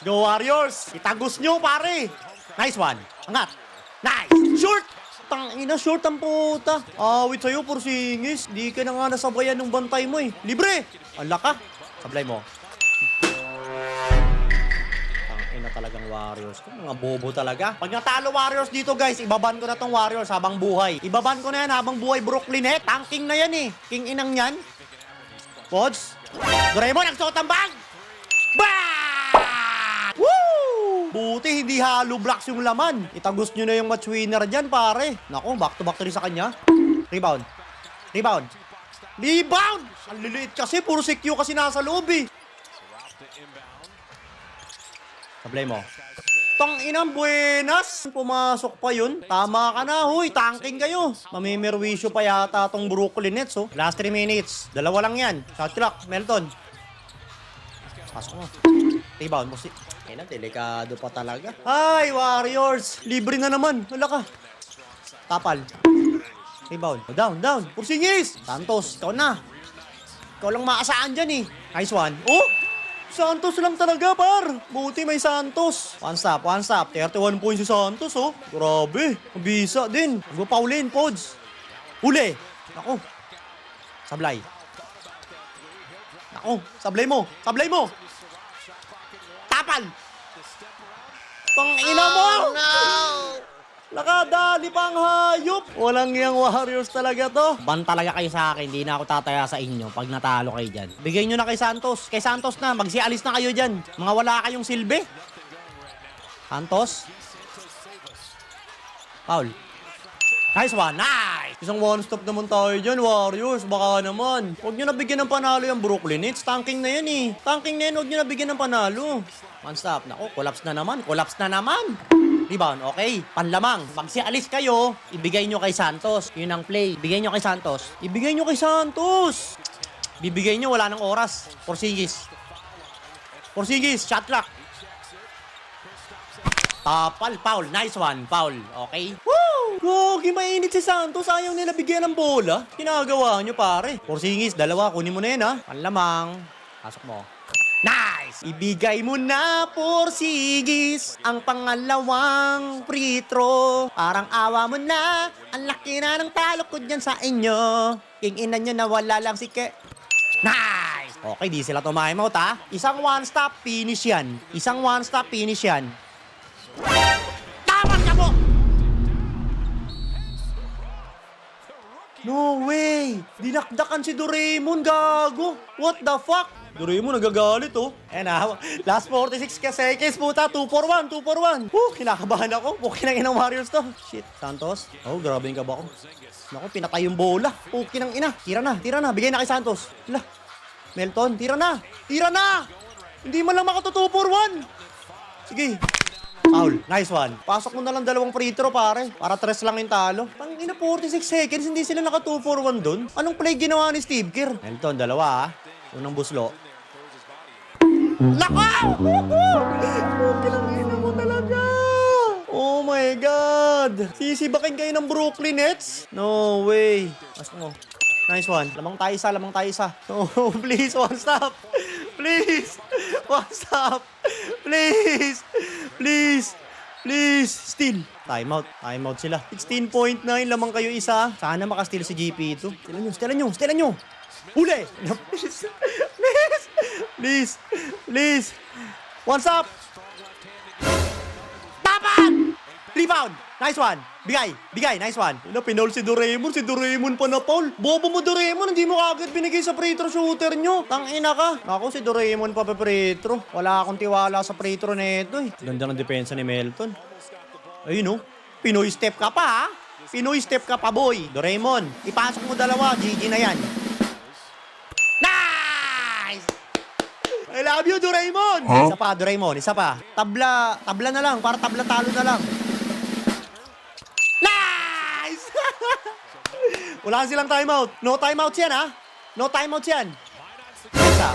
go, Warriors! Itagos nyo, pare! Nice one. Angat. Nice. Short! Tangina, short ang puta. Awit sa'yo, Porzingis. Di ka na nga nasabayan ng bantay mo eh. Libre! Ala ka. Sablay mo. Tangina talagang Warriors. Mga bobo talaga. Pag natalo Warriors dito, guys, ibaban ko na tong Warriors habang buhay. Ibaban ko na yan habang buhay, Brooklyn eh. Tanking na yan eh. King inang yan. Pods. Doraemon, nagsuot ang bag! Bang! Woo! Buti hindi hollow blocks yung laman. Itagos nyo na yung match winner dyan, pare. Naku, back to back rin sa kanya. Rebound. Rebound. Rebound! Ang liliit kasi, puro CQ kasi nasa loob eh. Sablay mo. Tanginang buenas. Pumasok pa yun. Tama ka na, huy. Tanking kayo. Mamimerwisyo pa yata tong Brooklyn Nets, oh. Last 3 minutes. Dalawa lang yan. Shot clock. Melton. Pasok mo. Rebound mo si... Ay na, delikado pa talaga. Ay, Warriors. Libre na naman. Wala ka. Tapal. Rebound. Down, down. Porzingis. Santos, ikaw na. Ikaw lang maasaan dyan eh. Nice one. Oh! Santos lang talaga, par. Buti may Santos. One stop, one stop. 31 points si Santos, oh. Grabe. Mabisa din. Mag-paulin, Pods. Huli. Ako. Sablay. Ako. Sablay mo. Sablay mo. Tapal. Tangina mo. Oh, no. Nakadali pang hayop. Walang yang Warriors talaga to. Ban talaga kayo sa akin. Hindi na ako tataya sa inyo pag natalo kayo dyan. Bigay nyo na kay Santos. Kay Santos na. Magsialis na kayo dyan. Mga wala kayong silbi. Santos. Foul. Nice one. Nice. Isang one-stop naman tayo dyan, Warriors. Baka naman. Huwag nyo nabigyan ng panalo yung Brooklyn Nets. Tanking na yan eh. Tanking na yan. Huwag nyo nabigyan ng panalo. One stop. Naku, collapse na naman. Collapse na naman. Rebound, okay. Panlamang. Pag sialis kayo, ibigay nyo kay Santos. Yun ang play. Ibigay nyo kay Santos. Ibigay nyo kay Santos. Bibigay nyo, wala ng oras. Porzingis. Porzingis, shot clock. Tapal, foul. Nice one, foul. Okay. Woo! Gogi, mainit si Santos. Ayaw nila bigyan ng bola. Ginagawa nyo, pare. Porzingis, dalawa. Kunin mo na yan, ha. Panlamang. Pasok mo. Nice! Ibigay mo na, Porzingis, ang pangalawang free throw. Parang awa mo na, ang laki na ng talo ko dyan sa inyo. King-inan nyo na wala lang si Ke. Nice! Okay, di sila tumahimaut, ha? Isang one-stop finish yan. Isang one-stop finish yan. Tama ka mo! No way! Dinakdakan si Doraemon, gago! What the fuck? Doraemon, nagagalit, oh. Ayan na, last 46 seconds, puta. 2-for-1, 2-for-1. Kinakabahan ako. Okay nang inang Warriors to. Shit, Santos. Oh, grabe yung kaba ko. Naku, pinatay yung bola. Okay nang ina. Tira na, tira na. Bigay na kay Santos. Hala. Melton, tira na. Tira na! Hindi man lang makato 2-for-1. Sige. Foul. Nice one. Pasok mo na lang dalawang free throw, pare. Para 3 lang yung talo. Tangina, 46 seconds, hindi sila naka 2-for-1 dun. Anong play ginawa ni Steve Kerr? Melton, dalawa, ha. Unang buslo. Laka! Okay lang ina mo talaga. Oh my God. Sisibakin kayo ng Brooklyn Nets? No way. Pasok mo. Nice one. Lamang tayo isa, lamang tayo isa. Oh, please, one stop. Please. One stop. Please. Please. Please. Steal. Timeout. Timeout sila. 16.9. Lamang kayo isa. Sana makasteal si GP ito. Stealan nyo. Stealan nyo. Stealan nyo. Huli. Please. Please. Please. Please. One stop. Tapan. Rebound. Nice one. Bigay. Bigay. Nice one. Pinol si Doraemon. Si Doraemon pa na foul. Bobo mo, Doraemon. Hindi mo agad binigay sa free throw shooter nyo. Tangina ka. Ako, si Doraemon pa free throw. Wala akong tiwala sa free throw na ito eh. Ganda ng depensa ni Melton. Ayun, oh. Pinoy step ka pa, ha? Pinoy step ka pa, boy. Doraemon, ipasok mo dalawa. GG na yan. Nice! I love you, Doraemon! Huh? Isa pa, Doraemon. Isa pa. Tabla na lang. Para tabla talo na lang. Nice! Wala silang timeout. No timeouts yan, ha? No timeouts yan. Isa.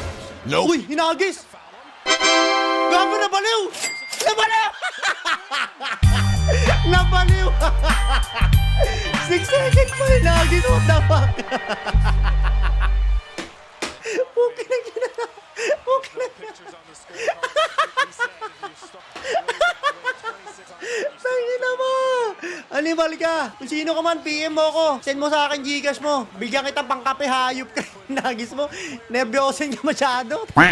No. Uy, hinagis! Gago, nabaliw! Nabaliw! Nabaliw! 6 seconds pa hinagis. What the fuck? Okay na gina. Okay na gina. Animal ka. Kung sino ka man, PM mo ko. Send mo sa akin Gcash mo. Bigyan kita pang kape, hayop ka. Nagis mo. Nervyosin ka masyado.